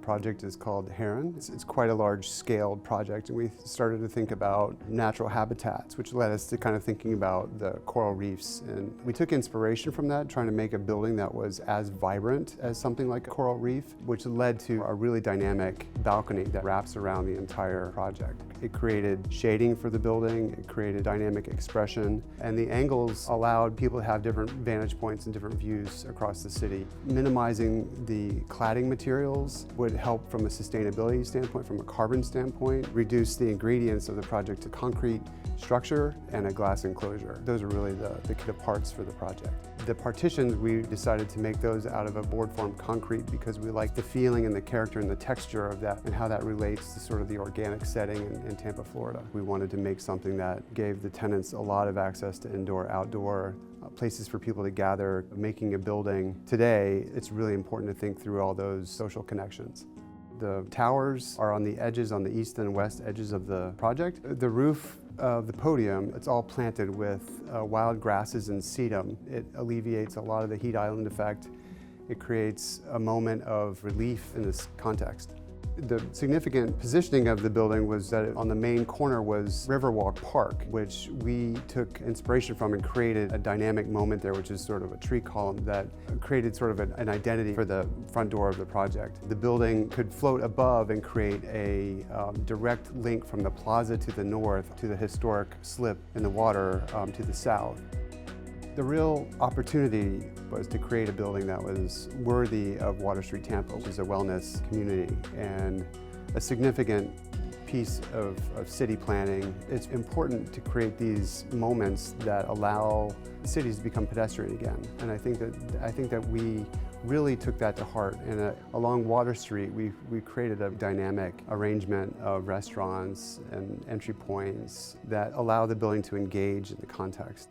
project is called Heron. It's quite a large-scaled project, and we started to think about natural habitats, which led us to kind of thinking about the coral reefs. And we took inspiration from that, trying to make a building that was as vibrant as something like a coral reef, which led to a really dynamic balcony that wraps around the entire project. It created shading for the building, it created dynamic expression, and the angles allowed people to have different vantage points and different views across the city. Minimizing the cladding materials would help from a sustainability standpoint, from a carbon standpoint, reduce the ingredients of the project to concrete structure and a glass enclosure. Those are really the kit of parts for the project. The partitions, we decided to make those out of a board form concrete because we like the feeling and the character and the texture of that and how that relates to sort of the organic setting in Tampa, Florida. We wanted to make something that gave the tenants a lot of access to indoor, outdoor, places for people to gather. Making a building today, it's really important to think through all those social connections. The towers are on the edges, on the east and west edges of the project. The roof of the podium, it's all planted with wild grasses and sedum. It alleviates a lot of the heat island effect. It creates a moment of relief in this context. The significant positioning of the building was that on the main corner was Riverwalk Park, which we took inspiration from and created a dynamic moment there, which is sort of a tree column that created sort of an identity for the front door of the project. The building could float above and create a direct link from the plaza to the north to the historic slip in the water to the south. The real opportunity was to create a building that was worthy of Water Street Tampa, which is a wellness community and a significant piece of city planning. It's important to create these moments that allow cities to become pedestrian again. And I think that we really took that to heart. And along Water Street, we created a dynamic arrangement of restaurants and entry points that allow the building to engage in the context.